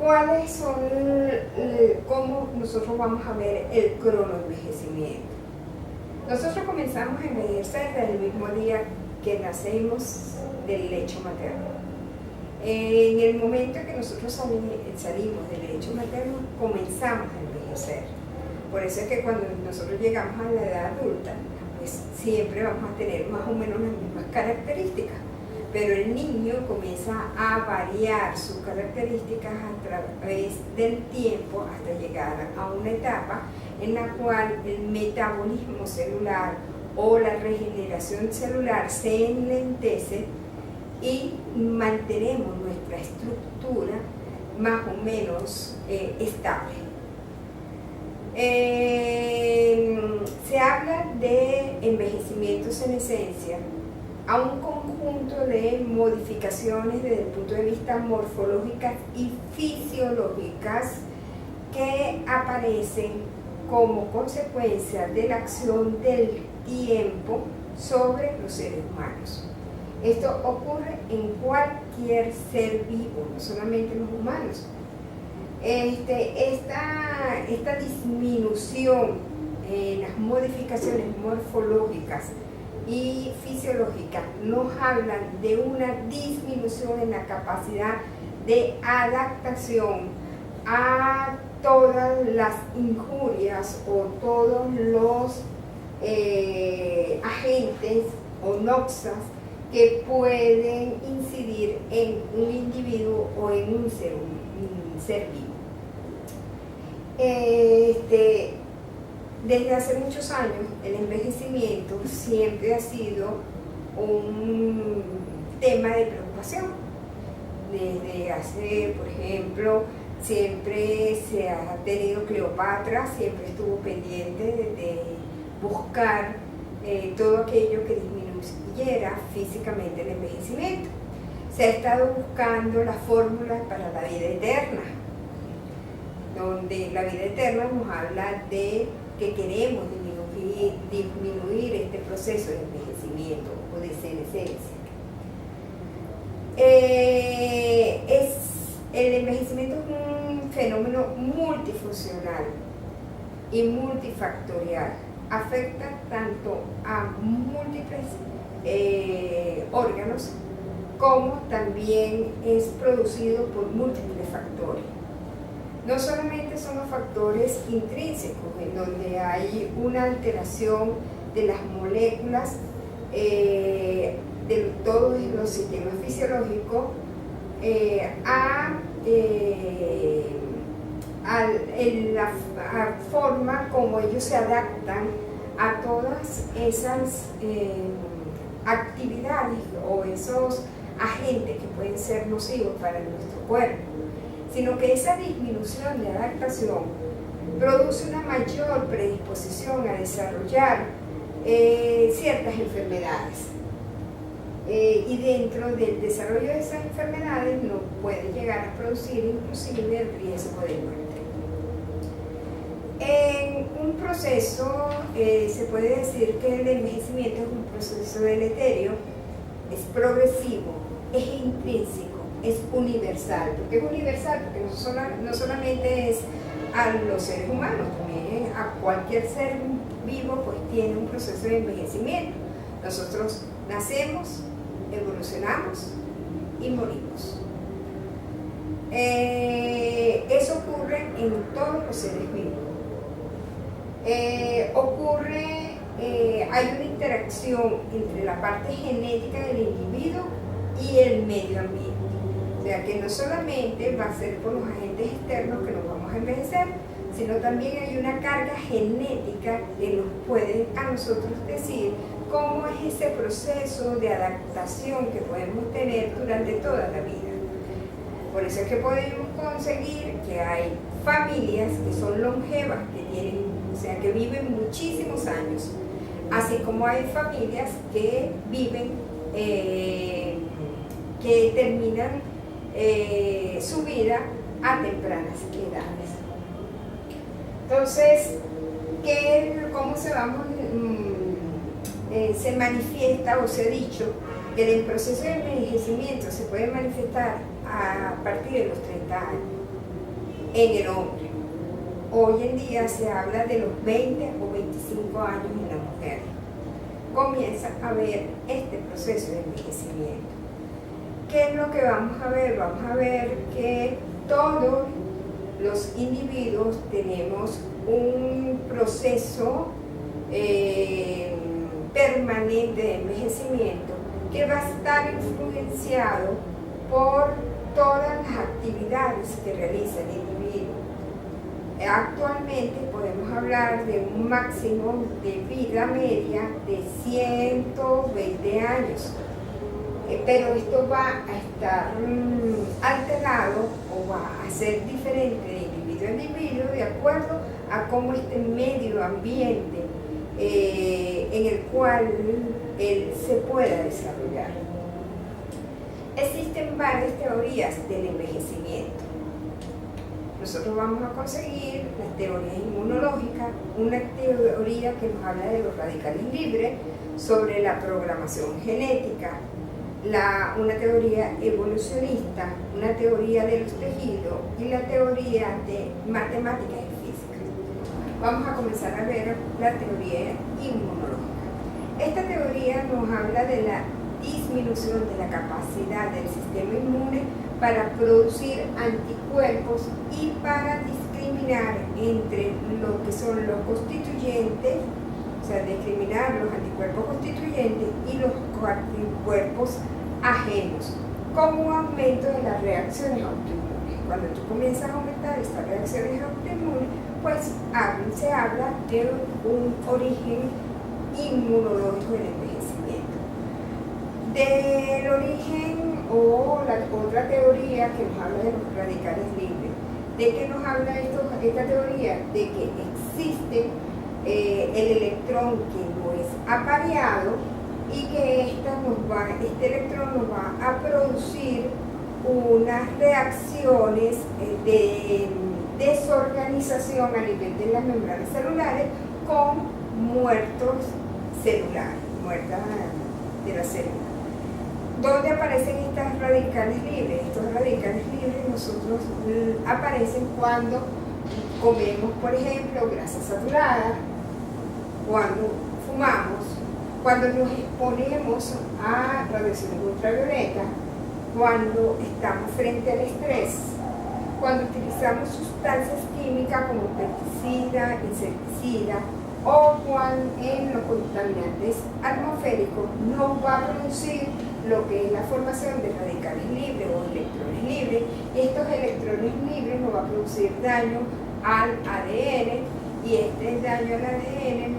¿Cuáles son, cómo nosotros vamos a ver el cronoenvejecimiento? Nosotros comenzamos a envejecer desde el mismo día que nacemos del lecho materno. En el momento que nosotros salimos del lecho materno, comenzamos a envejecer. Por eso es que cuando nosotros llegamos a la edad adulta, pues siempre vamos a tener más o menos las mismas características. Pero el niño comienza a variar sus características a través del tiempo hasta llegar a una etapa en la cual el metabolismo celular o la regeneración celular se enlentece y mantenemos nuestra estructura más o menos estable. Se habla de envejecimiento senescencia a un conjunto de modificaciones desde el punto de vista morfológicas y fisiológicas que aparecen como consecuencia de la acción del tiempo sobre los seres humanos. Esto ocurre en cualquier ser vivo, no solamente en los humanos. Esta disminución en las modificaciones morfológicas y fisiológicas nos hablan de una disminución en la capacidad de adaptación a todas las injurias o todos los agentes o noxas que pueden incidir en un individuo o en un ser vivo. Desde hace muchos años el envejecimiento siempre ha sido un tema de preocupación. Desde hace, por ejemplo, siempre se ha tenido Cleopatra, siempre estuvo pendiente de buscar todo aquello que disminuyera físicamente el envejecimiento. Se ha estado buscando la fórmula para la vida eterna, donde la vida eterna nos habla de que queremos disminuir este proceso de envejecimiento o de senescencia. El envejecimiento es un fenómeno multifuncional y multifactorial. Afecta tanto a múltiples órganos como también es producido por múltiples factores. No solamente son los factores intrínsecos, en donde hay una alteración de las moléculas de todos los sistemas fisiológicos la forma como ellos se adaptan a todas esas actividades o esos agentes que pueden ser nocivos para nuestro cuerpo, sino que esa disminución de adaptación produce una mayor predisposición a desarrollar ciertas enfermedades. Y dentro del desarrollo de esas enfermedades nos puede llegar a producir inclusive el riesgo de muerte. En un proceso se puede decir que el envejecimiento es un proceso deleterio, es progresivo, es intrínseco, es universal. ¿Por qué es universal? Porque no solamente es a los seres humanos, también a cualquier ser vivo pues tiene un proceso de envejecimiento. Nosotros nacemos, evolucionamos y morimos. Eso ocurre en todos los seres vivos. Hay una interacción entre la parte genética del individuo y el medio ambiente. O sea que no solamente va a ser por los agentes externos que nos vamos a envejecer, sino también hay una carga genética que nos puede a nosotros decir cómo es ese proceso de adaptación que podemos tener durante toda la vida. Por eso es que podemos conseguir que hay familias que son longevas, que viven muchísimos años, así como hay familias que viven, que terminan su vida a tempranas edades. Entonces, ¿cómo se manifiesta o se ha dicho que el proceso de envejecimiento se puede manifestar a partir de los 30 años? en el hombre. Hoy en día se habla de los 20 o 25 años en la mujer. Comienza a ver este proceso de envejecimiento. ¿Qué es lo que vamos a ver? Vamos a ver que todos los individuos tenemos un proceso permanente de envejecimiento que va a estar influenciado por todas las actividades que realiza el individuo. Actualmente podemos hablar de un máximo de vida media de 120 años, pero esto va a estar alterado o va a ser diferente de individuo a individuo de acuerdo a cómo este medio ambiente en el cual él se pueda desarrollar. Existen varias teorías del envejecimiento. Nosotros vamos a conseguir la teoría inmunológica, una teoría que nos habla de los radicales libres, sobre la programación genética, una teoría evolucionista, una teoría de los tejidos y la teoría de matemáticas y física. Vamos a comenzar a ver la teoría inmunológica. Esta teoría nos habla de la disminución de la capacidad del sistema inmune para producir anticuerpos y para discriminar entre lo que son los constituyentes, o sea, discriminar los anticuerpos constituyentes y los anticuerpos ajenos, como un aumento de las reacciones autoinmunes. Cuando tú comienzas a aumentar estas reacciones autoinmunes, pues se habla de un origen inmunológico del envejecimiento. Del origen o la otra teoría que nos habla de los radicales libres. ¿De qué nos habla esta teoría? De que existe el electrón que no es apareado y que este electrón nos va a producir unas reacciones de desorganización a nivel de las membranas celulares con muertos celulares, muertas de la célula. ¿Dónde aparecen estas radicales libres? Estos radicales libres nosotros aparecen cuando comemos, por ejemplo, grasa saturada, cuando fumamos, cuando nos exponemos a radiaciones ultravioletas, cuando estamos frente al estrés, cuando utilizamos sustancias químicas como pesticida, insecticida, o cuando en los contaminantes atmosféricos nos va a producir lo que es la formación de radicales libres o electrones libres, y estos electrones libres nos va a producir daño al ADN, y este daño al ADN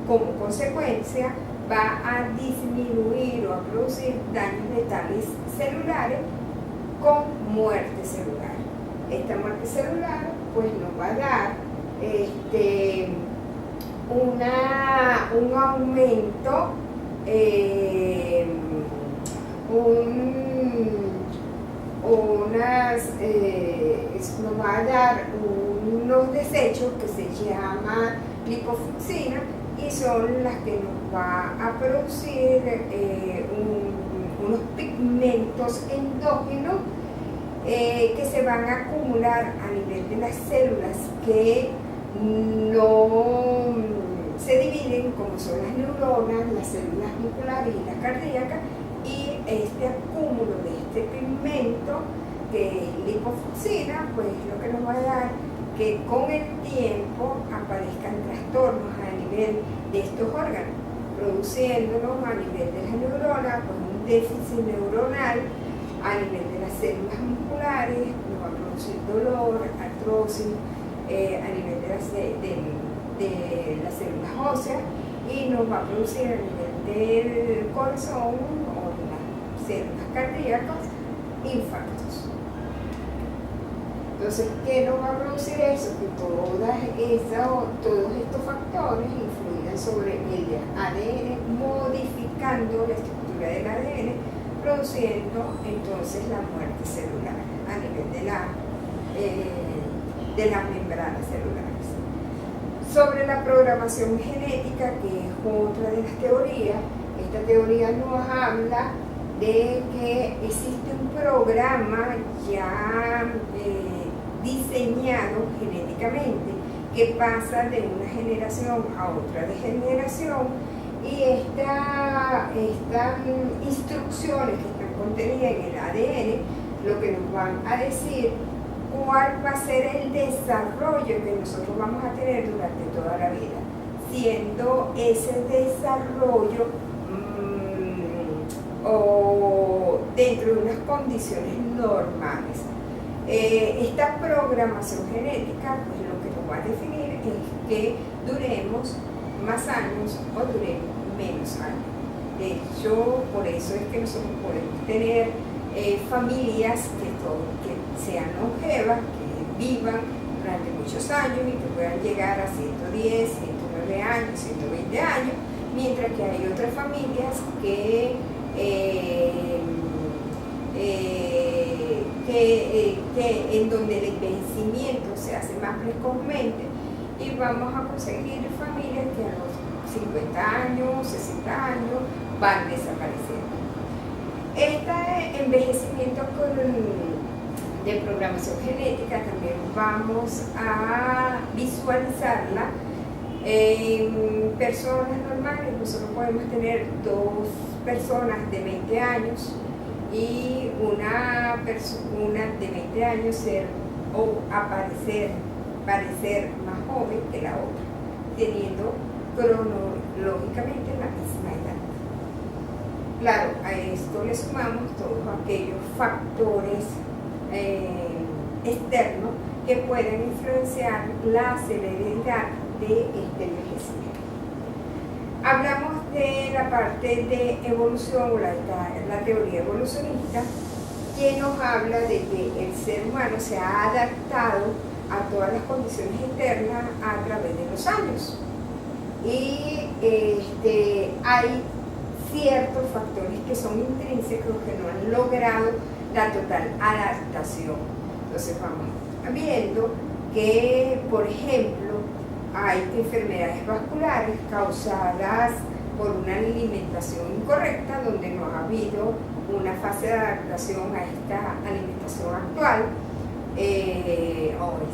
como consecuencia va a disminuir o a producir daños letales celulares con muerte celular. Esta muerte celular pues nos va a dar un aumento, nos va a dar unos desechos que se llaman lipofuncina y son las que nos va a producir unos pigmentos endógenos que se van a acumular a nivel de las células que no se dividen, como son las neuronas, las células musculares y las cardíacas, y este acúmulo de este pigmento, que es lipofuncina, pues lo que nos va a dar que con el tiempo aparezcan trastornos a nivel de estos órganos, produciéndonos a nivel de las neuronas, pues un déficit neuronal a nivel de las células musculares, nos va a producir dolor, artrosis, a nivel de las células óseas, y nos va a producir a nivel del corazón o de las células cardíacas infartos. Entonces, ¿qué nos va a producir eso? Que todos estos factores influyen sobre el ADN, modificando la estructura del ADN, produciendo entonces la muerte celular a nivel de las membranas celulares. Sobre la programación genética, que es otra de las teorías, esta teoría nos habla de que existe un programa ya diseñado genéticamente, que pasa de una generación a otra de generación, y estas instrucciones que están contenidas en el ADN lo que nos van a decir cuál va a ser el desarrollo que nosotros vamos a tener durante toda la vida, siendo ese desarrollo o dentro de unas condiciones normales. Esta programación genética, pues lo que nos va a definir es que duremos más años o duremos menos años. De hecho, por eso es que nosotros podemos tener familias que sean longevas, que vivan durante muchos años y que puedan llegar a 110, 109 años, 120 años, mientras que hay otras familias que en donde el envejecimiento se hace más precozmente y vamos a conseguir familias que a los 50 años, 60 años van desapareciendo. Este envejecimiento de programación genética también vamos a visualizarla en personas normales. Nosotros podemos tener dos personas de 20 años y una de 20 años parecer más joven que la otra, teniendo cronológicamente la misma edad. Claro, a esto le sumamos todos aquellos factores externos que pueden influenciar la celeridad de este envejecimiento. Hablamos de la parte de evolución o la teoría evolucionista, que nos habla de que el ser humano se ha adaptado a todas las condiciones externas a través de los años. Y hay ciertos factores que son intrínsecos que no han logrado la total adaptación. Entonces vamos viendo que, por ejemplo, hay enfermedades vasculares causadas por una alimentación incorrecta, donde no ha habido una fase de adaptación a esta alimentación actual, o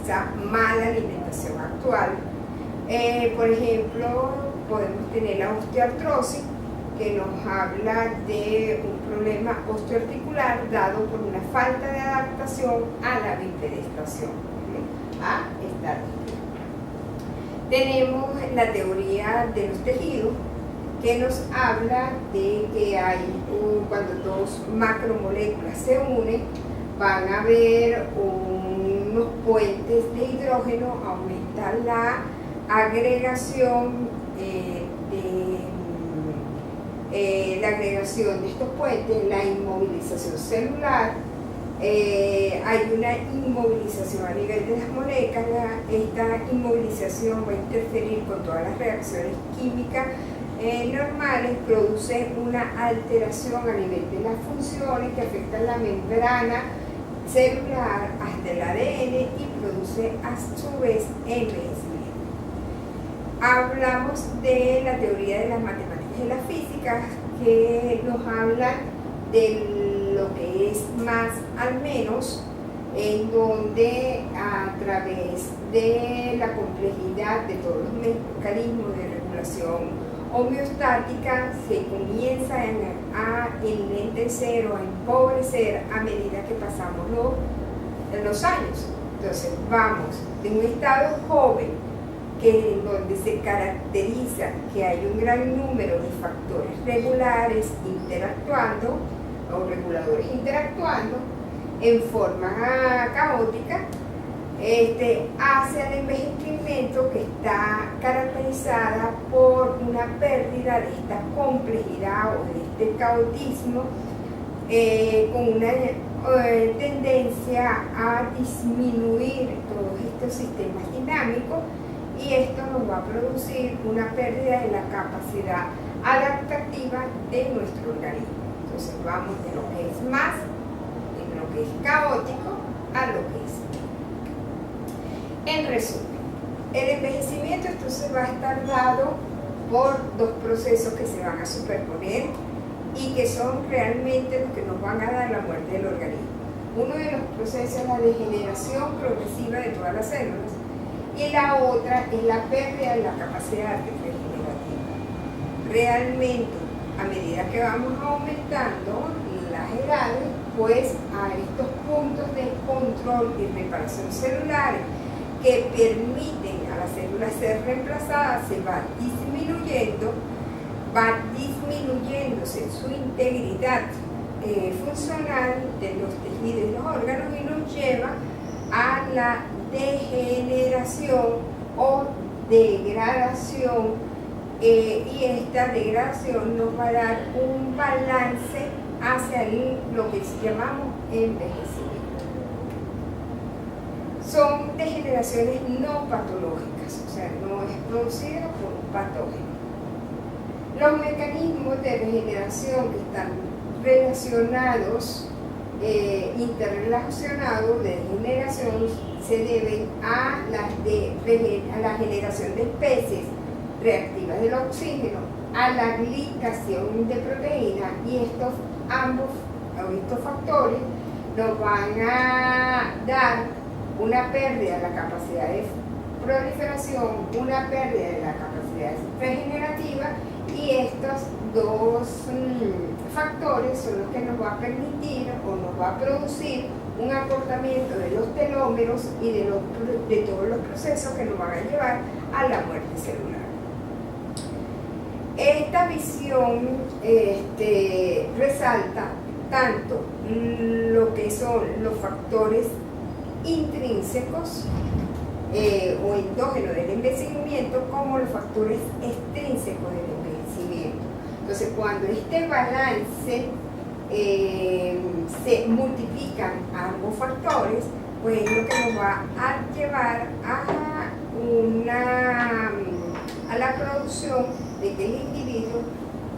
esa mala alimentación actual. Por ejemplo, podemos tener la osteoartrosis, que nos habla de un problema osteoarticular dado por una falta de adaptación a la bipedestación, a estar. Tenemos la teoría de los tejidos, que nos habla de que cuando dos macromoléculas se unen, van a haber unos puentes de hidrógeno, aumenta la agregación de estos puentes, la inmovilización celular. Hay una inmovilización a nivel de las moléculas. Esta inmovilización va a interferir con todas las reacciones químicas normales, produce una alteración a nivel de las funciones que afectan la membrana celular hasta el ADN y produce a su vez envejecimiento. Hablamos de la teoría de las matemáticas y la física, que nos habla de lo que es más al menos, en donde a través de la complejidad de todos los mecanismos de regulación homeostática se comienza a enlentecer o a empobrecer a medida que pasamos los años. Entonces vamos de un estado joven, en donde se caracteriza que hay un gran número de factores regulares interactuando o reguladores interactuando en forma caótica, hacia el envejecimiento, que está caracterizada por una pérdida de esta complejidad o de este caotismo, con una tendencia a disminuir todos estos sistemas dinámicos, y esto nos va a producir una pérdida de la capacidad adaptativa de nuestro organismo. Entonces vamos de lo que es más, de lo que es caótico, a lo que es. En resumen, el envejecimiento entonces va a estar dado por dos procesos que se van a superponer y que son realmente los que nos van a dar la muerte del organismo. Uno de los procesos es la degeneración progresiva de todas las células y la otra es la pérdida de la capacidad regenerativa. Realmente, a medida que vamos aumentando las edades, pues a estos puntos de control y reparación celulares que permiten a las células ser reemplazadas se va disminuyéndose su integridad funcional de los tejidos y los órganos y nos lleva a la degeneración o degradación y esta degradación nos va a dar un balance hacia lo que llamamos envejecimiento. Son degeneraciones no patológicas, o sea, no es producida por un patógeno. Los mecanismos de regeneración que están relacionados, interrelacionados de degeneración, se deben a la generación de especies reactivas del oxígeno, a la glicación de proteínas y estos factores nos van a dar una pérdida de la capacidad de proliferación, una pérdida de la capacidad regenerativa y estos dos factores son los que nos va a permitir o nos va a producir un acortamiento de los telómeros y de todos los procesos que nos van a llevar a la muerte celular. Esta visión resalta tanto lo que son los factores intrínsecos o endógenos del envejecimiento como los factores extrínsecos del envejecimiento. Entonces, cuando este balance se multiplican ambos factores, pues es lo que nos va a llevar a la producción de que el individuo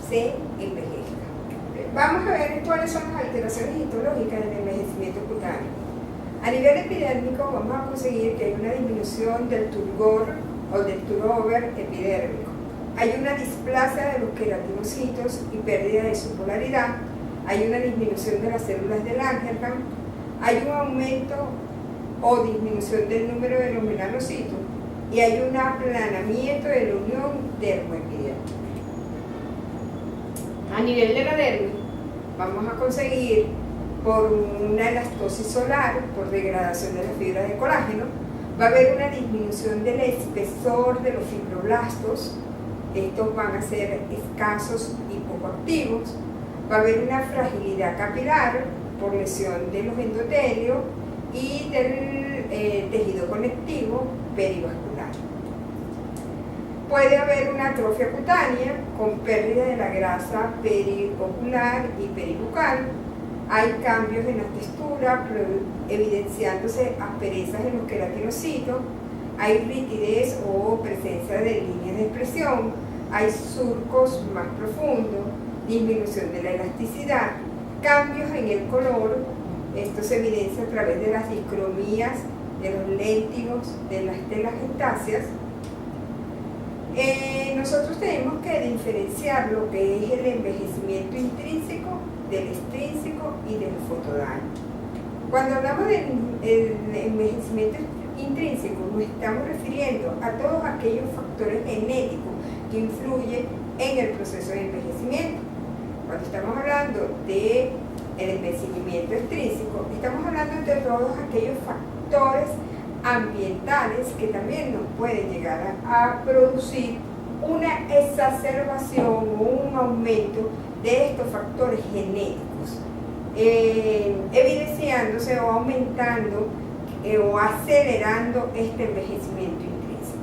se envejezca. Vamos a ver cuáles son las alteraciones histológicas del envejecimiento cutáneo. A nivel epidérmico vamos a conseguir que hay una disminución del turgor o del turnover epidérmico. Hay una displasia de los queratinocitos y pérdida de su polaridad. Hay una disminución de las células del Langerhans. Hay un aumento o disminución del número de los melanocitos. Y hay un aplanamiento de la unión dermoepidérmica. A nivel de la dermis, vamos a conseguir por una elastosis solar, por degradación de las fibras de colágeno, va a haber una disminución del espesor de los fibroblastos, estos van a ser escasos y poco activos, va a haber una fragilidad capilar por lesión de los endotelios y del tejido conectivo perivascular. Puede haber una atrofia cutánea con pérdida de la grasa periocular y peribucal. Hay cambios en la textura, evidenciándose asperezas en los queratinocitos. Hay ritidez o presencia de líneas de expresión. Hay surcos más profundos, disminución de la elasticidad, cambios en el color. Esto se evidencia a través de las discromías, de los léntigos, de las telangiectasias. Nosotros tenemos que diferenciar lo que es el envejecimiento intrínseco del extrínseco y del fotodaño. Cuando hablamos del envejecimiento intrínseco, nos estamos refiriendo a todos aquellos factores genéticos que influyen en el proceso de envejecimiento. Cuando estamos hablando del envejecimiento extrínseco, estamos hablando de todos aquellos factores ambientales que también nos pueden llegar a producir una exacerbación o un aumento de estos factores genéticos, evidenciándose o aumentando o acelerando este envejecimiento intrínseco.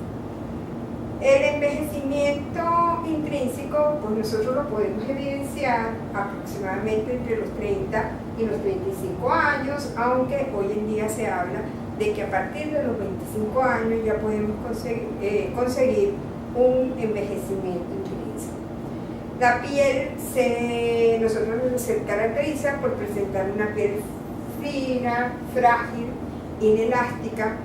El envejecimiento intrínseco, pues nosotros lo podemos evidenciar aproximadamente entre los 30 y los 35 años, aunque hoy en día se habla de que a partir de los 25 años ya podemos conseguir un envejecimiento intrínseco. La piel nosotros se caracteriza por presentar una piel fina, frágil, inelástica.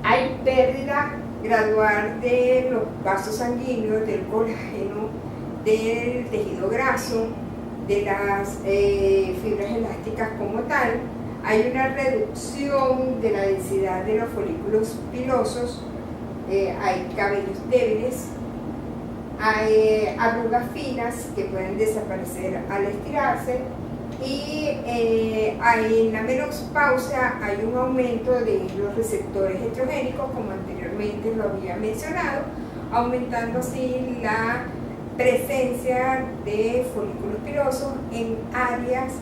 Hay pérdida gradual de los vasos sanguíneos, del colágeno, del tejido graso, de las fibras elásticas como tal. Hay una reducción de la densidad de los folículos pilosos, hay cabellos débiles, hay arrugas finas que pueden desaparecer al estirarse, y en la menopausia hay un aumento de los receptores estrogénicos, como anteriormente lo había mencionado, aumentando así la presencia de folículos pilosos en áreas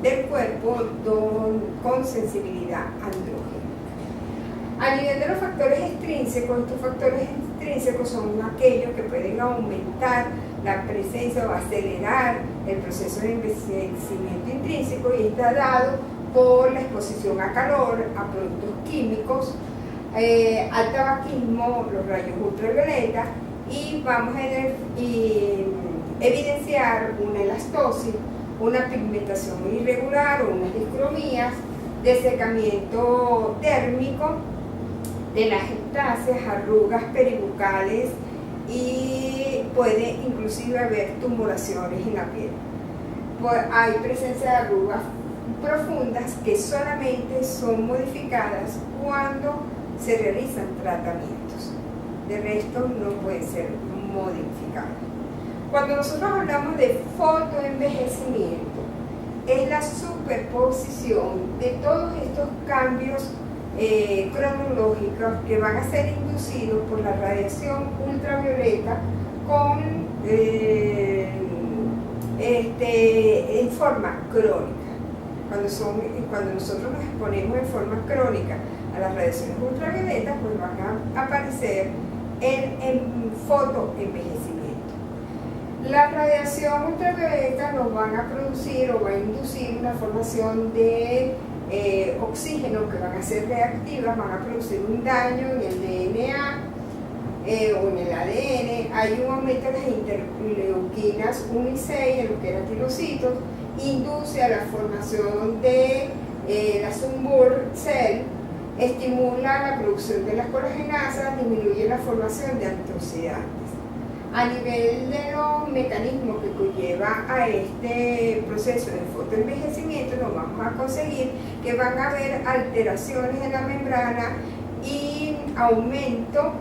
del cuerpo con sensibilidad andrógena. A nivel de los factores extrínsecos, estos factores extrínsecos son aquellos que pueden aumentar la presencia o acelerar el proceso de envejecimiento intrínseco, y está dado por la exposición a calor, a productos químicos, al tabaquismo, los rayos ultravioleta, y vamos a evidenciar una elastosis, una pigmentación irregular o unas discromías, desecamiento térmico de las ectasias, arrugas peribucales, y puede inclusive haber tumoraciones en la piel. Hay presencia de arrugas profundas que solamente son modificadas cuando se realizan tratamientos. De resto no pueden ser modificadas. Cuando nosotros hablamos de fotoenvejecimiento, es la superposición de todos estos cambios cronológicos que van a ser inducidos por la radiación ultravioleta en forma crónica. Cuando nosotros nos exponemos en forma crónica a las radiaciones ultravioletas, pues van a aparecer en fotoenvejecimiento. La radiación ultravioleta nos van a producir o va a inducir una formación de oxígeno que van a ser reactivas, van a producir un daño en el DNA o en el ADN. Hay un aumento de las interleuquinas 1 y 6 en los queratinocitos, induce a la formación de la Sumburg cell, estimula la producción de las colagenasas, disminuye la formación de antioxidantes. A nivel de los mecanismos que conlleva a este proceso de fotoenvejecimiento, nos vamos a conseguir que van a haber alteraciones en la membrana y aumento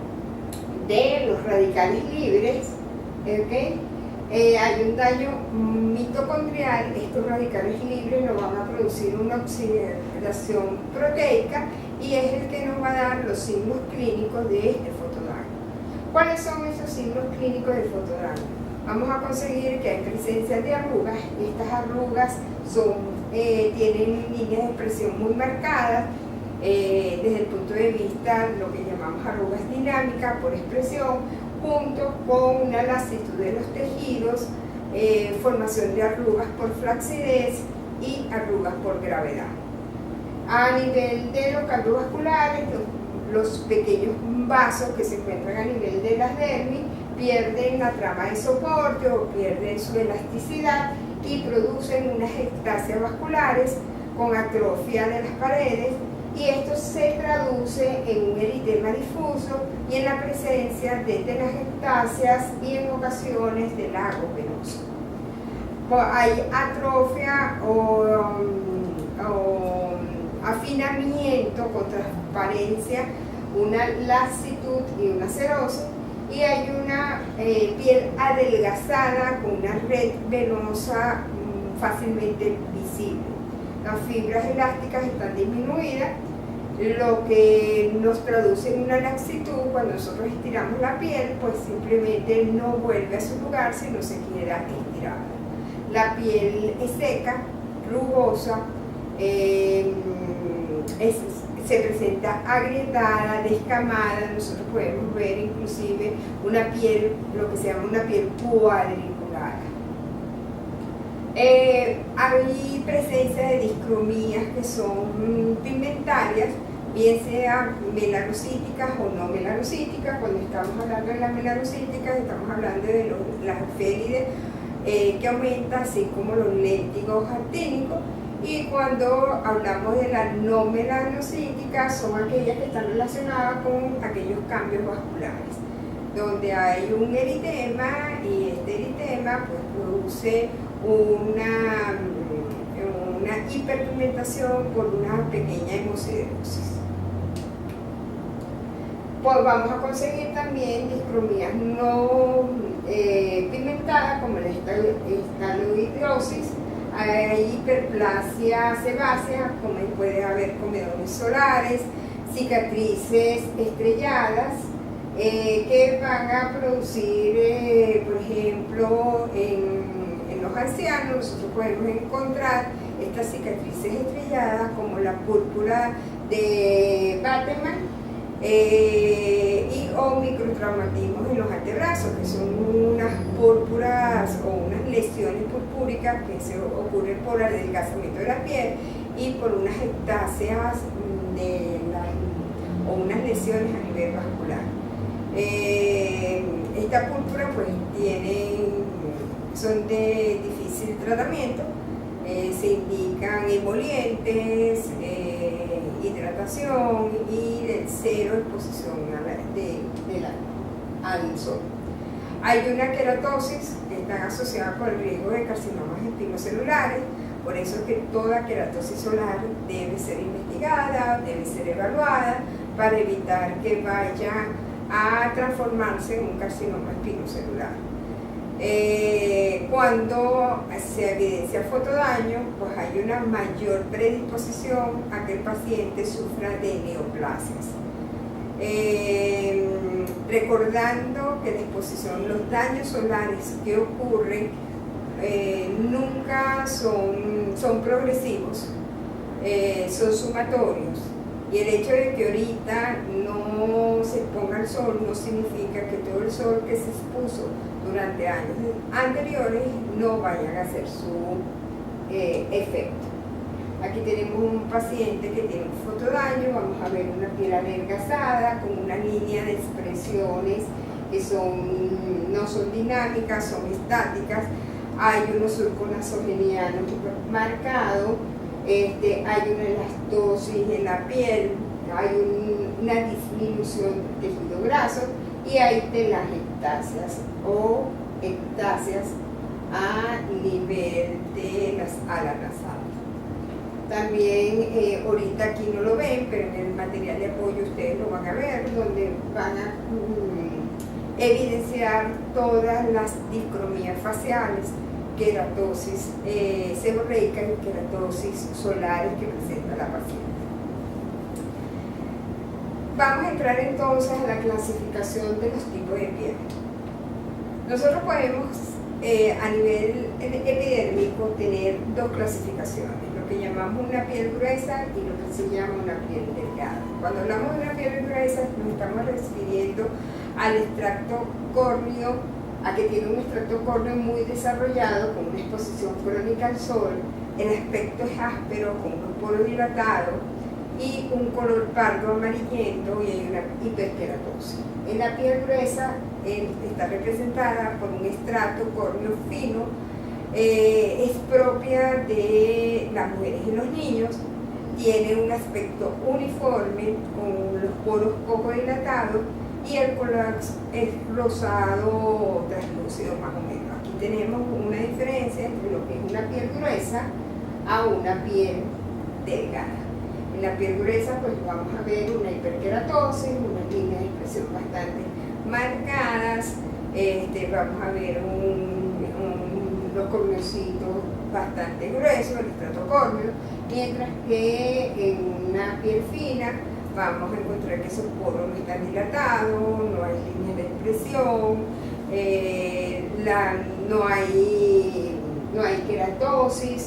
de los radicales libres, ¿okay? Hay un daño mitocondrial. Estos radicales libres nos van a producir una oxidación proteica, y es el que nos va a dar los signos clínicos de este fotodaño. ¿Cuáles son esos signos clínicos del fotodaño? Vamos a conseguir que hay presencia de arrugas. Estas arrugas tienen líneas de expresión muy marcadas, desde el punto de vista lo que llamamos arrugas dinámicas por expresión, junto con una lasitud de los tejidos, formación de arrugas por flacidez y arrugas por gravedad. A nivel de los cardiovasculares, los pequeños vasos que se encuentran a nivel de las dermis pierden la trama de soporte o pierden su elasticidad y producen unas ectasias vasculares con atrofia de las paredes, y esto se traduce en un eritema difuso y en la presencia de telangiectasias y en ocasiones de lago venoso. Hay atrofia o afinamiento con transparencia, una lasitud y una cerosis, y hay una piel adelgazada con una red venosa fácilmente visible. Las fibras elásticas están disminuidas, lo que nos traduce en una laxitud. Cuando nosotros estiramos la piel, pues simplemente no vuelve a su lugar, sino se queda estirada. La piel es seca, rugosa, se presenta agrietada, descamada. Nosotros podemos ver inclusive una piel, lo que se llama una piel cuadriculada. Hay presencia de discromías que son pigmentarias, bien sea melanocíticas o no melanocíticas. Cuando estamos hablando de las melanocíticas, estamos hablando de las félides que aumentan, así como los léntigos actínicos. Y cuando hablamos de las no melanocíticas, son aquellas que están relacionadas con aquellos cambios vasculares, donde hay un eritema, y este eritema pues produce una hiperpigmentación por una pequeña hemosiderosis. Pues vamos a conseguir también discromías no pigmentadas como la estaloidiosis, hay hiperplasia sebácea, como puede haber comedones solares, cicatrices estrelladas que van a producir, por ejemplo, en los ancianos nosotros podemos encontrar estas cicatrices estrelladas como la púrpura de Bateman, o microtraumatismos en los antebrazos, que son unas púrpuras o unas lesiones purpúricas que se ocurren por el adelgazamiento de la piel y por unas ectasias o unas lesiones a nivel vascular. Esta púrpura pues son de difícil tratamiento, se indican emolientes, hidratación y cero exposición al sol. Hay una queratosis que está asociada con el riesgo de carcinomas espinocelulares, por eso es que toda queratosis solar debe ser investigada, debe ser evaluada para evitar que vaya a transformarse en un carcinoma espinocelular. Cuando se evidencia fotodaño, pues hay una mayor predisposición a que el paciente sufra de neoplasias. Recordando que la exposición, los daños solares que ocurren nunca son progresivos, son sumatorios. Y el hecho de que ahorita no se exponga el sol no significa que todo el sol que se expuso durante años anteriores no vayan a hacer su efecto. Aquí tenemos un paciente que tiene un fotodaño, vamos a ver una piel adelgazada con una línea de expresiones que no son dinámicas, son estáticas. Hay unos surcos nasogenianos marcados, hay una elastosis en la piel, hay una disminución del tejido graso y hay telangiectasias o ectasias a nivel de las alas nasales. También, ahorita aquí no lo ven, pero en el material de apoyo ustedes lo van a ver, donde van a evidenciar todas las discromías faciales, queratosis seborreica y queratosis solares que presenta la paciente. Vamos a entrar entonces a la clasificación de los tipos de piel. Nosotros podemos a nivel epidérmico tener dos clasificaciones, lo que llamamos una piel gruesa y lo que se llama una piel delgada. Cuando hablamos de una piel gruesa nos estamos refiriendo al extracto córneo, a que tiene un extracto córneo muy desarrollado con una exposición crónica al sol, el aspecto es áspero, con un poro dilatado y un color pardo amarillento y hay una hiperkeratosis. En la piel gruesa está representada por un estrato córneo fino, es propia de las mujeres y los niños, tiene un aspecto uniforme con los poros poco dilatados y el color es rosado translúcido más o menos. Aquí tenemos una diferencia entre lo que es una piel gruesa a una piel delgada. En la piel gruesa pues vamos a ver una hiperkeratosis, unas líneas de expresión bastante marcadas, vamos a ver los corneocitos bastante gruesos, el estrato córneo, mientras que en una piel fina vamos a encontrar que esos poros no están dilatados, no hay líneas de expresión, no hay queratosis,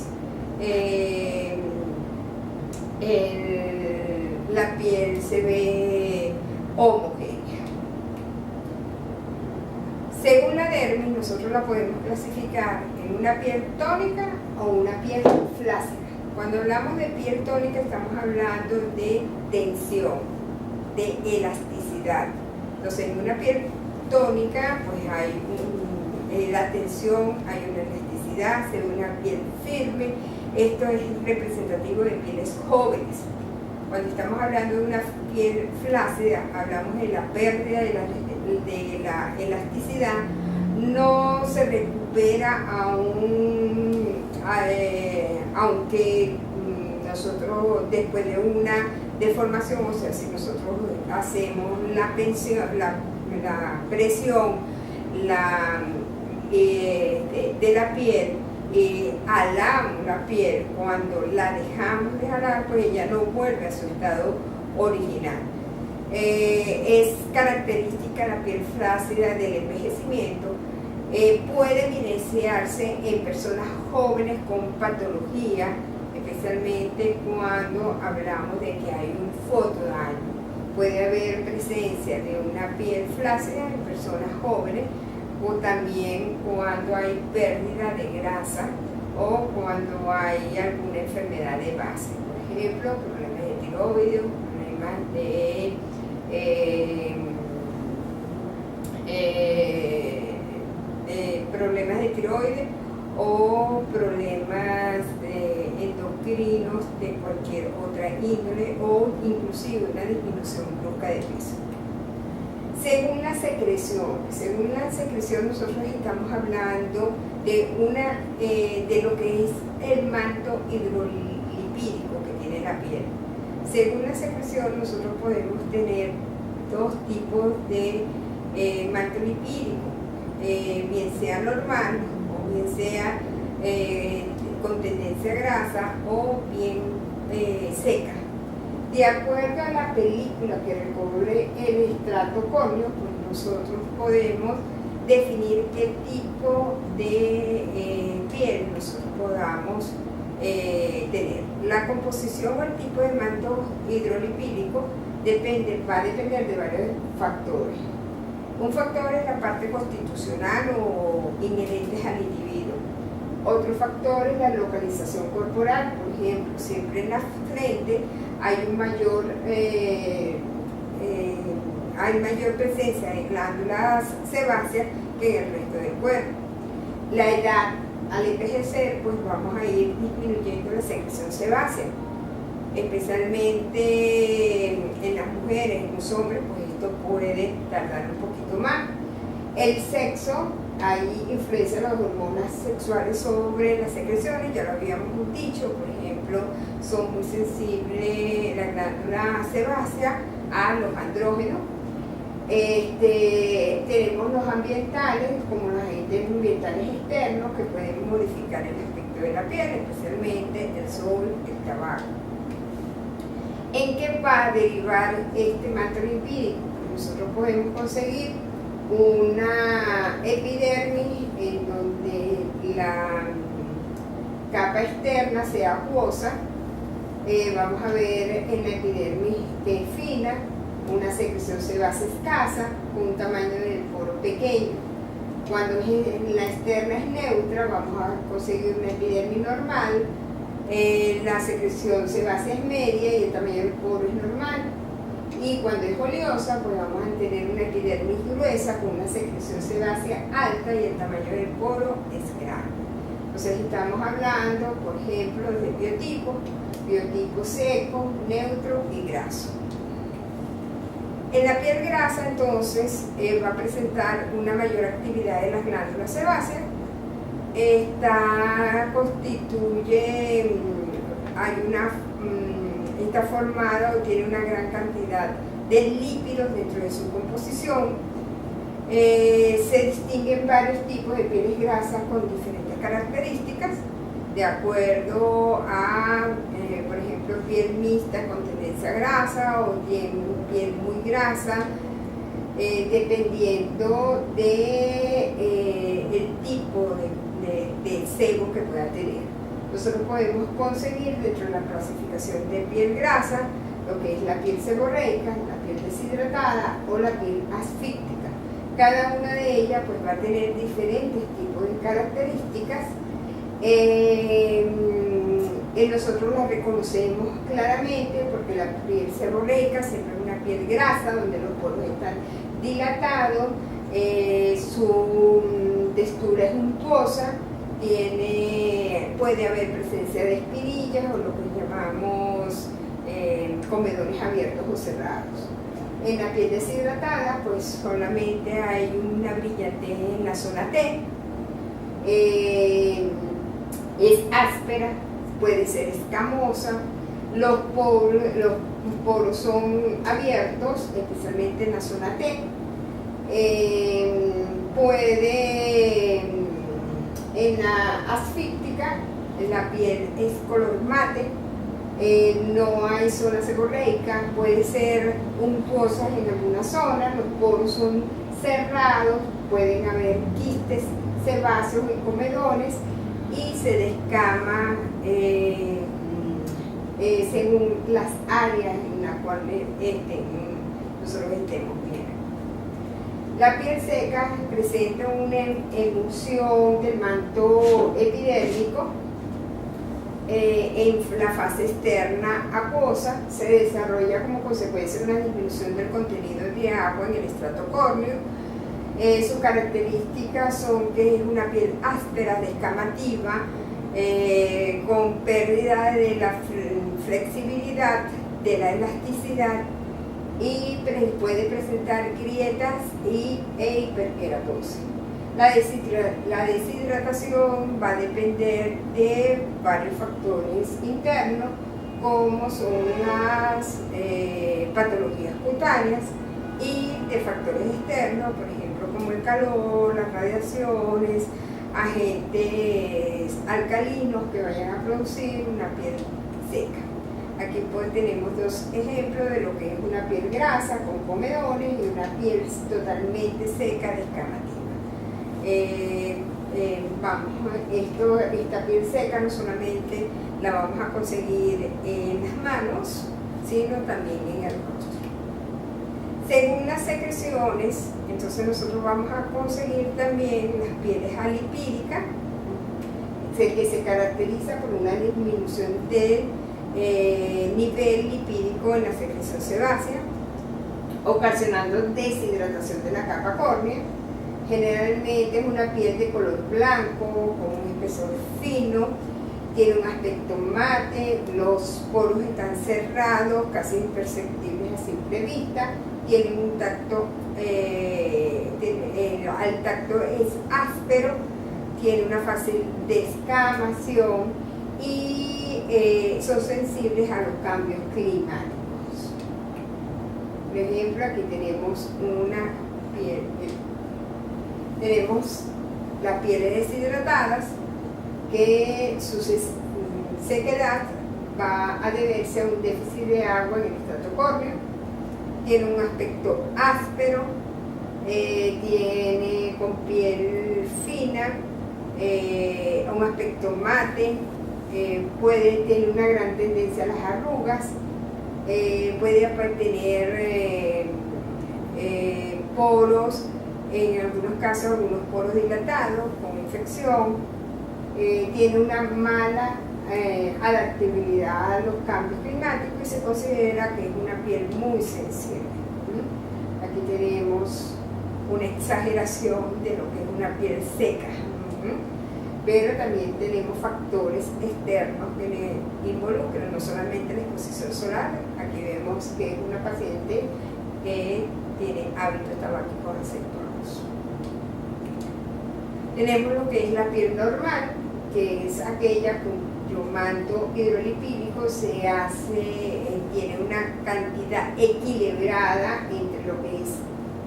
la piel se ve homogénea. Según la dermis, nosotros la podemos clasificar en una piel tónica o una piel flácida. Cuando hablamos de piel tónica estamos hablando de tensión, de elasticidad. Entonces en una piel tónica pues hay la tensión, hay una elasticidad, se ve una piel firme. Esto es representativo de pieles jóvenes. Cuando estamos hablando de una piel flácida, hablamos de la pérdida de la elasticidad, no se recupera a aunque nosotros después de una deformación, o sea, si nosotros hacemos la presión de la piel, alamos la piel, cuando la dejamos de jalar, pues ella no vuelve a su estado original. Es característica la piel flácida del envejecimiento. Puede evidenciarse en personas jóvenes con patología, especialmente cuando hablamos de que hay un fotodaño. Puede haber presencia de una piel flácida en personas jóvenes, o también cuando hay pérdida de grasa o cuando hay alguna enfermedad de base. Por ejemplo, problemas de tiroides, problemas de tiroides o problemas endocrinos de cualquier otra índole, o inclusive una disminución brusca de peso. Según la secreción nosotros estamos hablando de lo que es el manto hidrolipídico que tiene la piel. Según la secreción nosotros podemos tener dos tipos de manto lipídico, bien sea normal o bien sea con tendencia a grasa o bien seca. De acuerdo a la película que recubre el estrato córneo, pues nosotros podemos definir qué tipo de piel nosotros podamos tener. La composición o el tipo de manto hidrolipídico va a depender de varios factores. Un factor es la parte constitucional o inherente al individuo. Otro factor es la localización corporal. Por ejemplo, siempre en la frente hay mayor presencia de glándulas sebáceas que en el resto del cuerpo. La edad, al envejecer, pues vamos a ir disminuyendo la secreción sebácea, especialmente en las mujeres. En los hombres, pues esto puede tardar un poquito más. El sexo, ahí influencia las hormonas sexuales sobre las secreciones, ya lo habíamos dicho. Por ejemplo, son muy sensibles la glándula sebácea a los andrógenos. Tenemos los ambientales, como los agentes ambientales externos, que pueden modificar el aspecto de la piel, especialmente el sol, el tabaco. ¿En qué va a derivar este manto lipídico? Nosotros podemos conseguir una epidermis en donde la capa externa sea acuosa. Vamos a ver en la epidermis que es fina, una secreción sebácea escasa, un tamaño del poro pequeño. Cuando la externa es neutra, vamos a conseguir una epidermis normal, la secreción sebácea es media y el tamaño del poro es normal. Y cuando es oleosa, pues vamos a tener una epidermis gruesa con una secreción sebácea alta y el tamaño del poro es grande. Entonces estamos hablando, por ejemplo, de biotipo seco, neutro y graso. En la piel grasa, entonces, va a presentar una mayor actividad de las glándulas sebáceas. Esta constituye, está formada o tiene una gran cantidad de lípidos dentro de su composición. Se distinguen varios tipos de pieles grasas con diferentes características, de acuerdo a, por ejemplo, piel mixta con tendencia a grasa o piel muy grasa, dependiendo del tipo de sebo que pueda tener. Nosotros podemos conseguir dentro de la clasificación de piel grasa lo que es la piel seborreica, la piel deshidratada o la piel asfíctica. Cada una de ellas pues va a tener diferentes tipos de características. Nosotros la reconocemos claramente porque la piel seborreica siempre es una piel grasa donde los poros están dilatados, su textura es untuosa, puede haber presencia de espinillas o lo que llamamos comedores abiertos o cerrados. En la piel deshidratada, pues solamente hay una brillantez en la zona T, es áspera, puede ser escamosa, los poros son abiertos, especialmente en la zona T. Puede, en la asfíctica, la piel es color mate, no hay zona seborreica, puede ser untuosa en algunas zonas, los poros son cerrados, pueden haber quistes sebáceos y comedones y se descama según las áreas en las cuales nosotros estemos bien. La piel seca presenta una emulsión del manto epidérmico en la fase externa acuosa, se desarrolla como consecuencia de una disminución del contenido de agua en el estrato córneo. Sus características son que es una piel áspera, descamativa, con pérdida de la flexibilidad, de la elasticidad, y puede presentar grietas e hiperkeratosis. La deshidratación va a depender de varios factores internos, como son las patologías cutáneas, y de factores externos, por ejemplo, como el calor, las radiaciones, agentes alcalinos que vayan a producir una piel seca. Aquí pues tenemos dos ejemplos de lo que es una piel grasa con comedones y una piel totalmente seca, descamativa. Esta piel seca no solamente la vamos a conseguir en las manos, sino también en el rostro. Según las secreciones, entonces nosotros vamos a conseguir también las pieles alipídicas, que se caracteriza por una disminución del nivel lipídico en la secreción sebácea, ocasionando deshidratación de la capa córnea. Generalmente es una piel de color blanco, con un espesor fino, tiene un aspecto mate, los poros están cerrados, casi imperceptibles a simple vista, tienen un tacto, al tacto es áspero, tiene una fácil descamación y son sensibles a los cambios climáticos. Por ejemplo, aquí tenemos una piel, tenemos las pieles deshidratadas, que su sequedad va a deberse a un déficit de agua en el estrato córneo, tiene un aspecto áspero, tiene con piel fina, un aspecto mate, puede tener una gran tendencia a las arrugas, puede tener poros, en algunos casos algunos poros dilatados con infección, tiene una mala adaptabilidad a los cambios climáticos y se considera que es una piel muy sensible. Aquí tenemos una exageración de lo que es una piel seca. Pero también tenemos factores externos que le involucran, no solamente la exposición solar. Aquí vemos que es una paciente que tiene hábitos tabáquicos acentuados. Tenemos lo que es la piel normal, que es aquella cuyo manto hidrolipídico tiene una cantidad equilibrada entre lo que es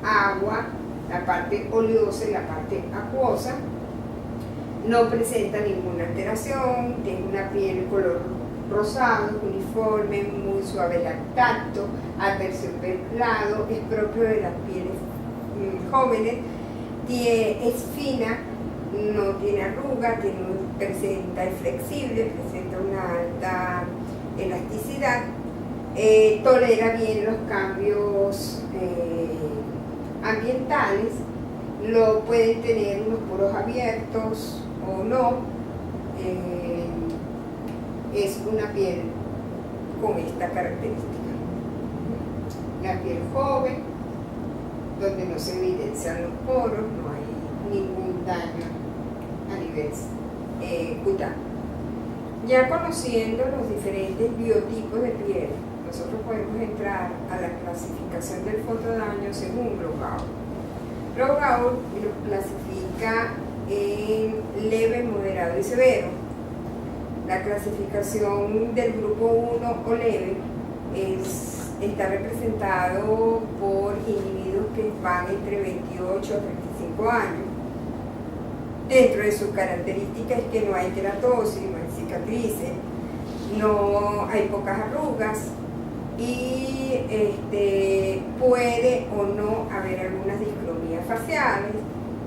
agua, la parte oleosa y la parte acuosa. No presenta ninguna alteración, tiene una piel color rosado, uniforme, muy suave al tacto, adversión perlado, es propio de las pieles jóvenes, es fina, no tiene arruga, es flexible, presenta una alta elasticidad, tolera bien los cambios ambientales, pueden tener unos poros abiertos o no, es una piel con esta característica. La piel joven, donde no se evidencian los poros, no hay ningún daño a nivel cutáneo. Ya conociendo los diferentes biotipos de piel, nosotros podemos entrar a la clasificación del fotodaño según Brogau. Brogau lo clasifica en leve, moderado y severo. La clasificación del grupo 1 o leve está representado por individuos que van entre 28 a 35 años. Dentro de sus características es que no hay queratosis, no hay cicatrices, no hay pocas arrugas y puede o no haber algunas discromías faciales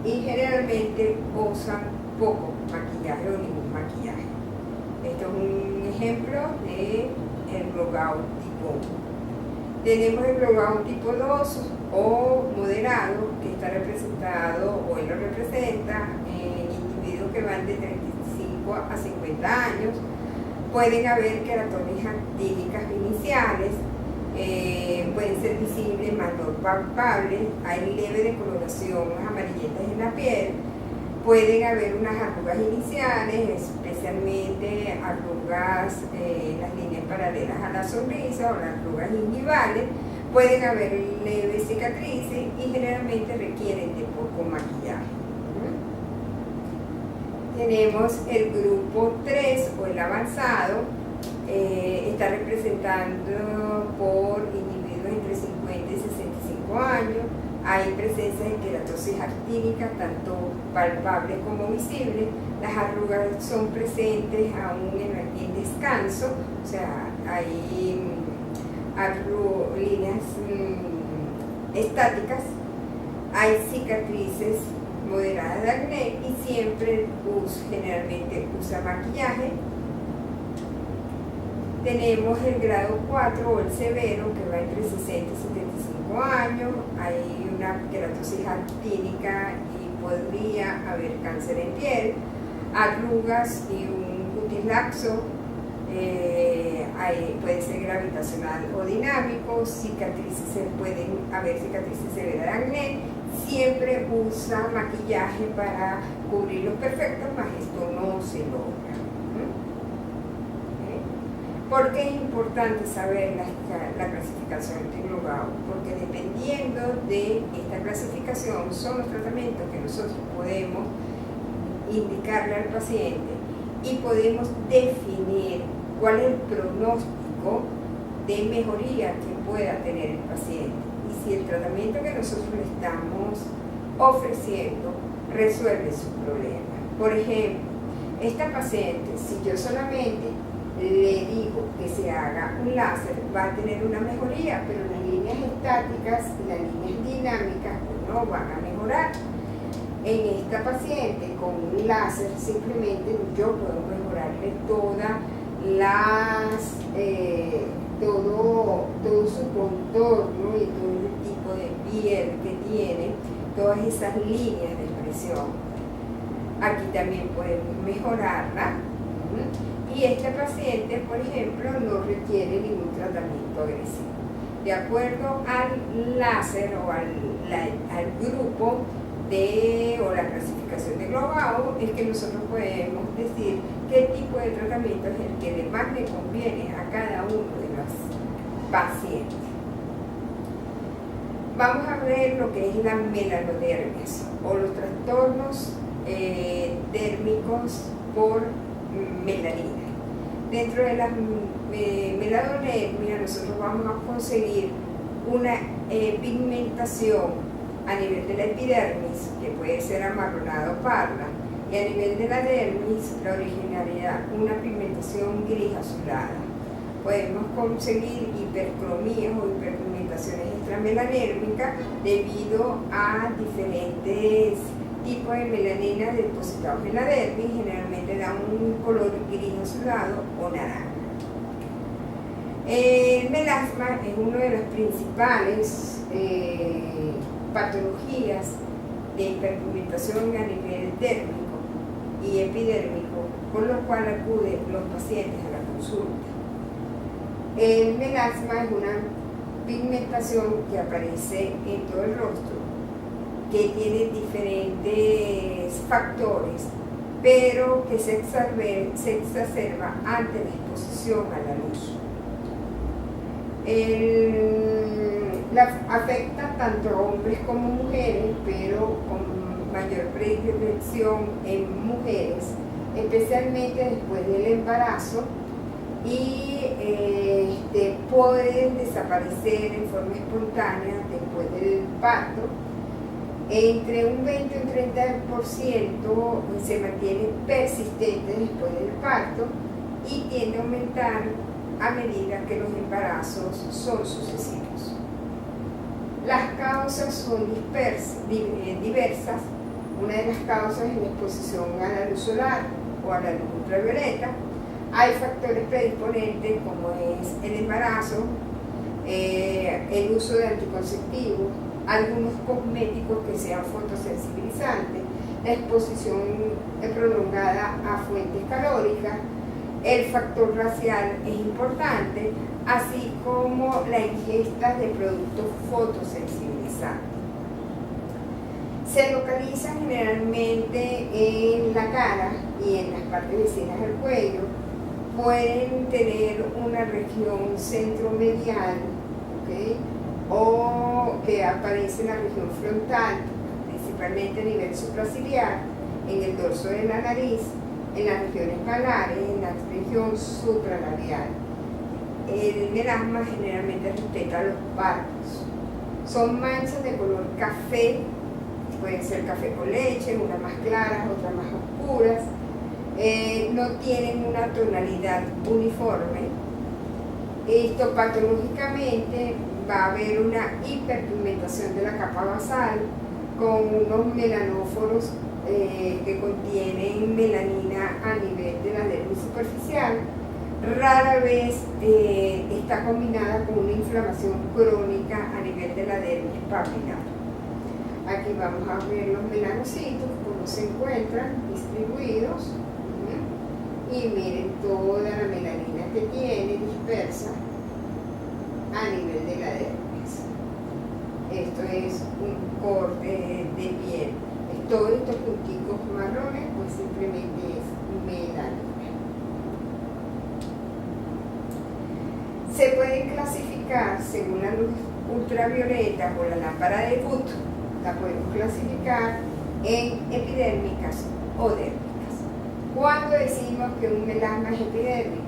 y generalmente usan poco maquillaje o ningún maquillaje. Esto es un ejemplo del blowout tipo 1. Tenemos el blowout tipo 2 o moderado, que está representado, o él lo representa, en individuos que van de 35 a 50 años. Pueden haber queratosis actínicas iniciales, pueden ser visibles, más no palpables, hay leve decoloración amarillentas en la piel, pueden haber unas arrugas iniciales, especialmente arrugas en las líneas paralelas a la sonrisa o las arrugas gingivales, pueden haber leves cicatrices y generalmente requieren de poco maquillaje. Tenemos el grupo 3 o el avanzado, está representando por individuos entre 50 y 65 años. Hay presencia de queratosis actínica, tanto palpable como visible. Las arrugas son presentes aún en descanso, o sea, hay líneas estáticas. Hay cicatrices moderadas de acné y siempre generalmente usa maquillaje. Tenemos el grado 4 o el severo, que va entre 60 y 75 años. Hay una queratosis actínica y podría haber cáncer en piel, arrugas y un cutis laxo. Puede ser gravitacional o dinámico, cicatrices, pueden haber cicatrices severas de acné. Siempre usa maquillaje para cubrir los perfectos, mas esto no se logra. ¿Por qué es importante saber la clasificación de blowout? Porque dependiendo de esta clasificación son los tratamientos que nosotros podemos indicarle al paciente y podemos definir cuál es el pronóstico de mejoría que pueda tener el paciente y si el tratamiento que nosotros le estamos ofreciendo resuelve su problema. Por ejemplo, esta paciente, si yo solamente le digo que se haga un láser, va a tener una mejoría, pero las líneas estáticas y las líneas dinámicas no van a mejorar. En esta paciente con un láser simplemente yo puedo mejorarle todo su contorno y todo el tipo de piel que tiene, todas esas líneas de expresión. Aquí también podemos mejorarla. Y este paciente, por ejemplo, no requiere ningún tratamiento agresivo. De acuerdo al láser o al grupo o la clasificación de blowout, es que nosotros podemos decir qué tipo de tratamiento es el que más le conviene a cada uno de los pacientes. Vamos a ver lo que es la melanodermis o los trastornos dérmicos por melanina. Dentro de la melanodermia nosotros vamos a conseguir una pigmentación a nivel de la epidermis, que puede ser amarronada o parda, y a nivel de la dermis, la originalidad, una pigmentación gris azulada. Podemos conseguir hipercromías o hiperpigmentaciones extramelanérmicas debido a diferentes tipos de melanina depositados en la dermis, generalmente da un color gris azulado o naranja. El melasma es una de las principales patologías de hiperpigmentación a nivel dérmico y epidérmico, con lo cual acuden los pacientes a la consulta. El melasma es una pigmentación que aparece en todo el rostro, que tiene diferentes factores, pero que se exacerba ante la exposición a la luz. Afecta tanto a hombres como mujeres, pero con mayor predilección en mujeres, especialmente después del embarazo, y pueden desaparecer en forma espontánea después del parto. Entre un 20 y un 30% se mantiene persistente después del parto y tiende a aumentar a medida que los embarazos son sucesivos. Las causas son diversas. Una de las causas es la exposición a la luz solar o a la luz ultravioleta. Hay factores predisponentes como es el embarazo, el uso de anticonceptivos, algunos cosméticos que sean fotosensibilizantes, la exposición prolongada a fuentes calóricas, el factor racial es importante, así como la ingesta de productos fotosensibilizantes. Se localizan generalmente en la cara y en las partes vecinas del cuello. Pueden tener una región centromedial, ¿okay? O que aparece en la región frontal, principalmente a nivel supraciliar, en el dorso de la nariz, en las regiones palares, en la región supralabial. El melasma generalmente respeta los párpados. Son manchas de color café, pueden ser café con leche, unas más claras, otras más oscuras. No tienen una tonalidad uniforme. Esto patológicamente va a haber una hiperpigmentación de la capa basal con unos melanóforos que contienen melanina a nivel de la dermis superficial. Rara vez está combinada con una inflamación crónica a nivel de la dermis papilar. Aquí vamos a ver los melanocitos, cómo se encuentran distribuidos. Y miren toda la melanina que tiene dispersa a nivel de la dermis. Esto es un corte de piel. Todos estos punticos marrones, pues simplemente es melanina. Se pueden clasificar según la luz ultravioleta o la lámpara de Wood. La podemos clasificar en epidérmicas o dérmicas. ¿Cuándo decimos que un melasma es epidérmico?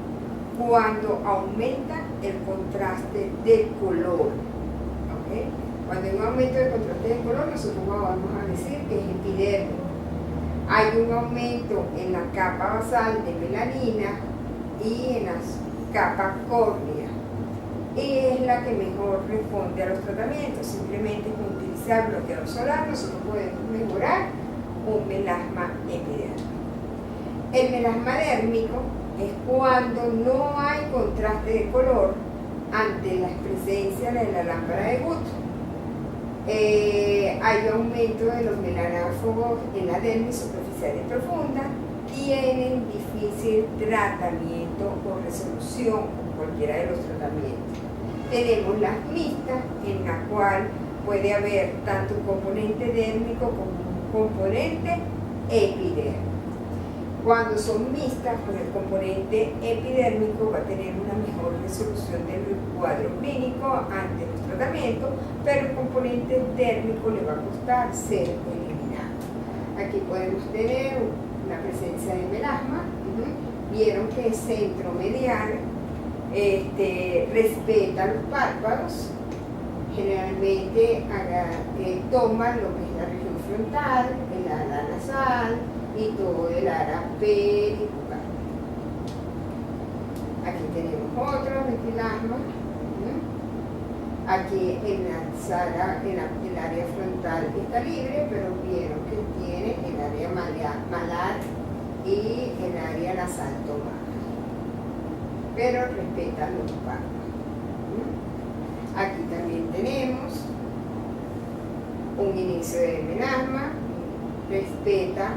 Cuando aumenta el contraste del color. ¿Okay? Cuando hay un aumento del contraste del color, nosotros vamos a decir que es epidérmico. Hay un aumento en la capa basal de melanina y en las capas córneas. Y es la que mejor responde a los tratamientos. Simplemente con utilizar bloqueador solar nosotros podemos mejorar un melasma epidérmico. El melasma dérmico es cuando no hay contraste de color ante la presencia de la lámpara de Wood. Hay aumento de los melanáfogos en la dermis superficial y profunda, tienen difícil tratamiento o resolución con cualquiera de los tratamientos. Tenemos las mixtas, en la cual puede haber tanto un componente dérmico como un componente epidérmico. Cuando son mixtas, pues el componente epidérmico va a tener una mejor resolución del cuadro clínico ante los tratamientos, pero el componente dérmico le va a costar ser eliminado. Aquí podemos tener la presencia de melasma. Vieron que es centromedial, respeta los párpados, generalmente toma lo que es la región frontal, el ala nasal y todo el área peribucal. Aquí tenemos otro melasma. Aquí en el área frontal está libre, pero vieron que tiene el área malar y el área nasal tomada. Pero respeta los párpados. Aquí también tenemos un inicio de melasma, respeta,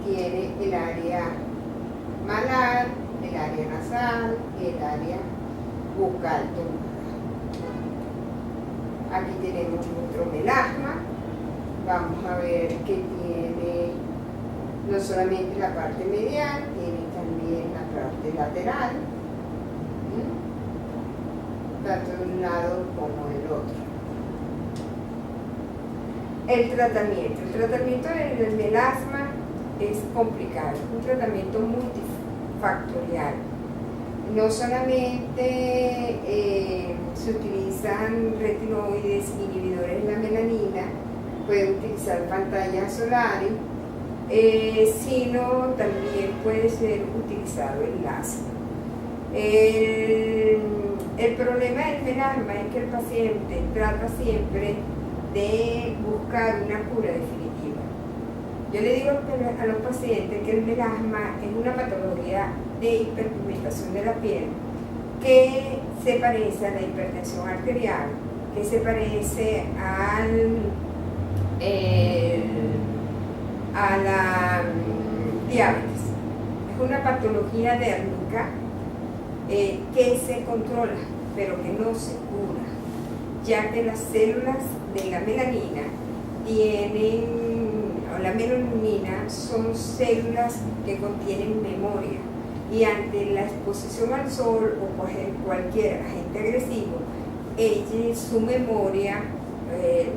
tiene el área malar, el área nasal y el área bucal tomada. Aquí tenemos otro melasma. Vamos a ver que tiene no solamente la parte medial, tiene también la parte lateral, tanto de un lado como del otro. El tratamiento del melasma es complicado, es un tratamiento multifactorial. No solamente se utilizan retinoides inhibidores de la melanina, puede utilizar pantallas solares, sino también puede ser utilizado el láser. El problema del melasma es que el paciente trata siempre de buscar una cura definitiva. Yo le digo a los pacientes que el melasma es una patología de hiperpigmentación de la piel que se parece a la hipertensión arterial, que se parece a la diabetes. Es una patología dérmica que se controla, pero que no se cura, ya que las células de la melanina la melanina son células que contienen memoria, y ante la exposición al sol o cualquier agente agresivo, su memoria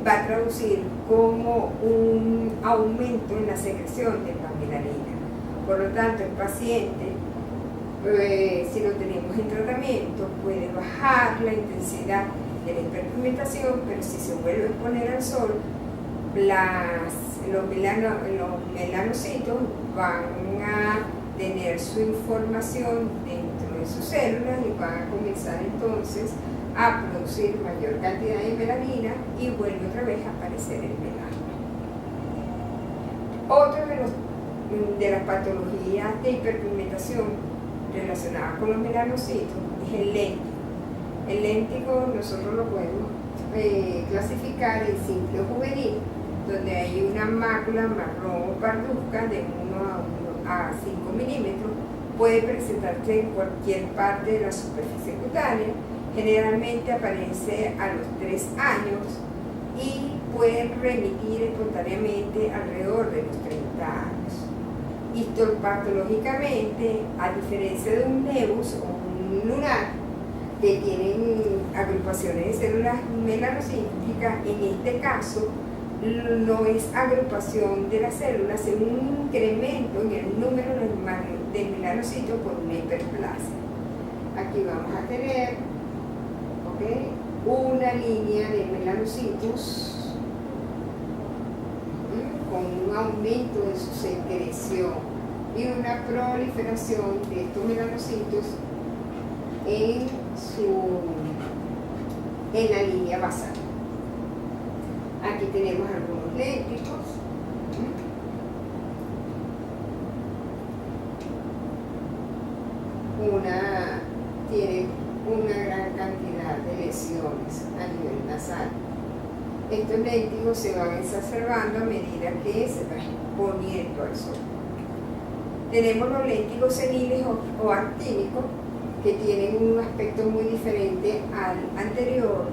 va a traducir como un aumento en la secreción de la melanina. Por lo tanto, el paciente, si lo tenemos en tratamiento, puede bajar la intensidad de la hiperpigmentación, pero si se vuelve a exponer al sol, los melanocitos van a tener su información dentro de sus células y van a comenzar entonces a producir mayor cantidad de melanina y vuelve otra vez a aparecer el melasma. Otra de las patologías de hiperpigmentación relacionadas con los melanocitos es el léntigo. El léntigo nosotros lo podemos clasificar en simple o juvenil, donde hay una mácula marrón o parduzca de 1 a 5 milímetros, puede presentarse en cualquier parte de la superficie cutánea, generalmente aparece a los 3 años y puede remitir espontáneamente alrededor de los 30 años. Histopatológicamente, a diferencia de un nevus o un lunar, que tienen agrupaciones de células melanocíticas, en este caso no es agrupación de las células, es un incremento en el número de melanocitos por una hiperplasia. Aquí vamos a tener una línea de melanocitos con un aumento de su secreción y una proliferación de estos melanocitos en la línea basal. Aquí tenemos algunos lénticos. Tiene una gran cantidad de lesiones a nivel nasal. Estos léntigos se van exacerbando a medida que se va exponiendo al sol. Tenemos los léntigos seniles o actínicos, que tienen un aspecto muy diferente al anterior.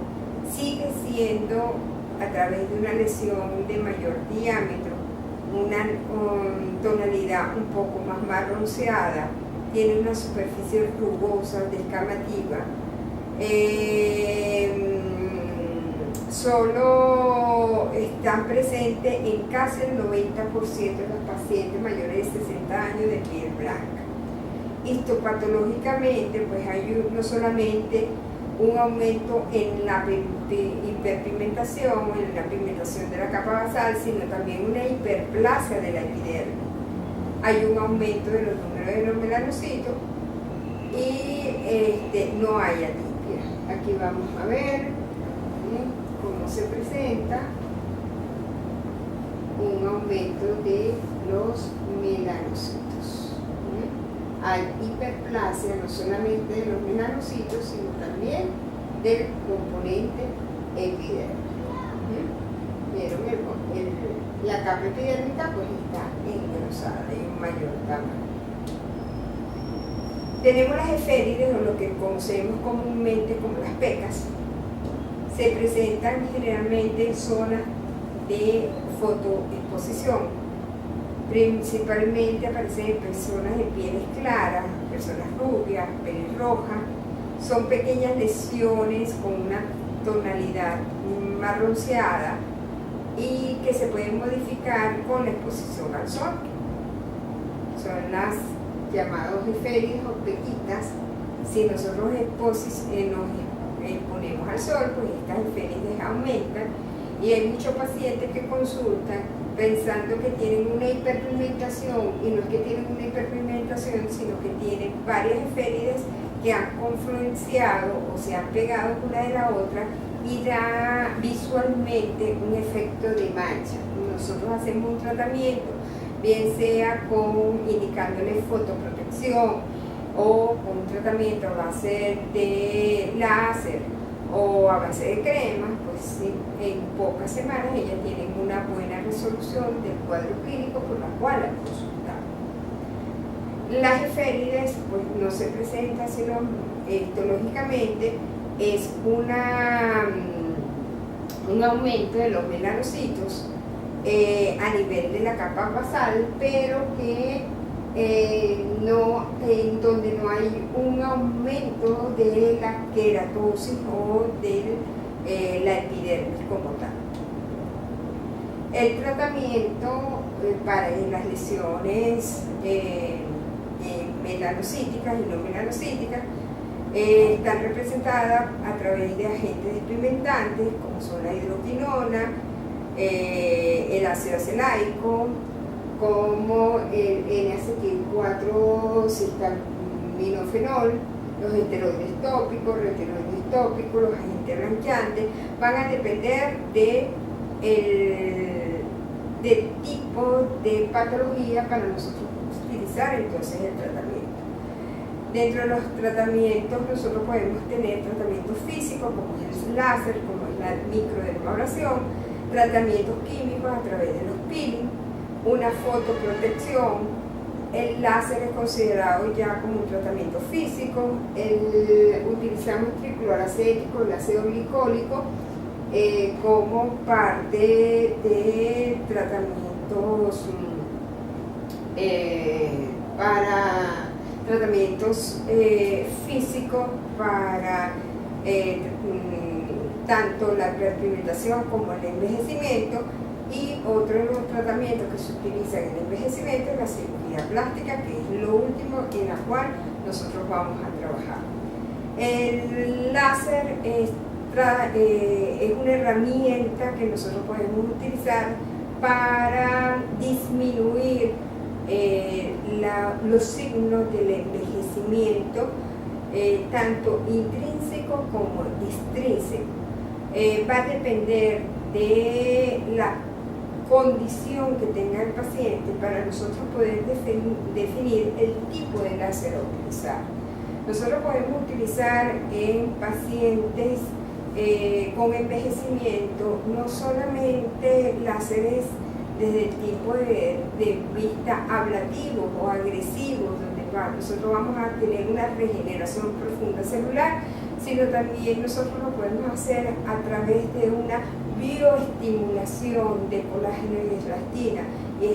Sigue siendo a través de una lesión de mayor diámetro, una tonalidad un poco más marronceada, tiene una superficie rugosa, descamativa. Solo están presentes en casi el 90% de los pacientes mayores de 60 años de piel blanca. Histopatológicamente, pues hay no solamente un aumento en la hiperpigmentación, en la pigmentación de la capa basal, sino también una hiperplasia de la epidermis. Hay un aumento de los números de los melanocitos y no hay atipia. Aquí vamos a ver cómo se presenta un aumento de los melanocitos. Hay hiperplasia no solamente de los melanocitos, sino también del componente epidérmico. ¿Vieron? La capa epidérmica pues está engrosada en mayor tamaño. Tenemos las eférides, o lo que conocemos comúnmente como las pecas. Se presentan generalmente en zonas de fotoexposición. Principalmente aparecen en personas de pieles claras, personas rubias, pelirrojas. Son pequeñas lesiones con una tonalidad marronceada y que se pueden modificar con la exposición al sol. son las llamadas efémidas o pequitas. Si nosotros nos exponemos al sol, pues estas efémidas aumentan, y hay muchos pacientes que consultan pensando que tienen una hiperpigmentación, y no es que tienen una hiperpigmentación, sino que tienen varias efémidas que han confluenciado o se han pegado una de la otra y da visualmente un efecto de mancha. Nosotros hacemos un tratamiento, bien sea indicándole fotoprotección o con un tratamiento a base de láser o a base de crema, pues en pocas semanas ellas tienen una buena resolución del cuadro clínico por la cual han consultado. Las efémidas pues no se presentan, sino histológicamente es un aumento de los melanocitos a nivel de la capa basal, pero que donde no hay un aumento de la queratosis o de la epidermis como tal. El tratamiento para las lesiones melanocíticas y no melanocíticas están representadas a través de agentes despigmentantes como son la hidroquinona, el ácido acelaico, como el N-acetil-4 cistaminofenol, los esteroides tópicos, retinoides tópicos, los agentes blanqueantes. Van a depender del tipo de patología para nosotros utilizar entonces el tratamiento. Dentro de los tratamientos nosotros podemos tener tratamientos físicos como es el láser, como es la microdermabrasión, tratamientos químicos a través de los peeling, una fotoprotección. El láser es considerado ya como un tratamiento físico. Utilizamos triclor acético, el ácido glicólico, como parte de tratamientos para tratamientos físicos para tanto la hiperpigmentación como el envejecimiento. Y otro de los tratamientos que se utilizan en el envejecimiento es la cirugía plástica, que es lo último en la cual nosotros vamos a trabajar. El láser es una herramienta que nosotros podemos utilizar para disminuir los signos del envejecimiento, tanto intrínseco como extrínseco. Va a depender de la condición que tenga el paciente para nosotros poder definir el tipo de láser a utilizar. Nosotros podemos utilizar en pacientes con envejecimiento no solamente láseres desde el tipo de vista ablativo o agresivo, donde nosotros vamos a tener una regeneración profunda celular, sino también nosotros lo podemos hacer a través de una bioestimulación de colágeno y elastina. Y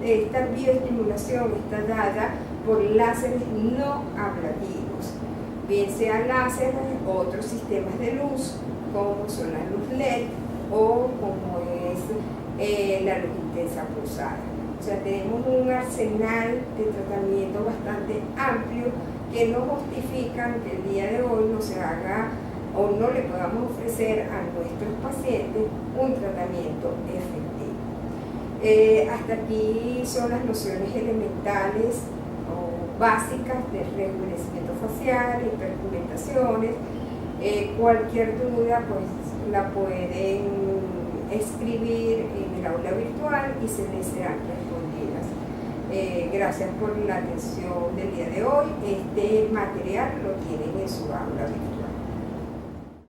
esta bioestimulación está dada por láseres no ablativos, bien sea láseres, otros sistemas de luz, como son la luz LED o como es la luz intensa pulsada. O sea, tenemos un arsenal de tratamiento bastante amplio que no justifican que el día de hoy no se haga o no le podamos ofrecer a nuestros pacientes un tratamiento efectivo. Hasta aquí son las nociones elementales o básicas del rejuvenecimiento facial, hiperpigmentaciones. Cualquier duda pues la pueden escribir en el aula virtual y se les serán respondidas. Gracias por la atención del día de hoy. Este material lo tienen en su aula virtual.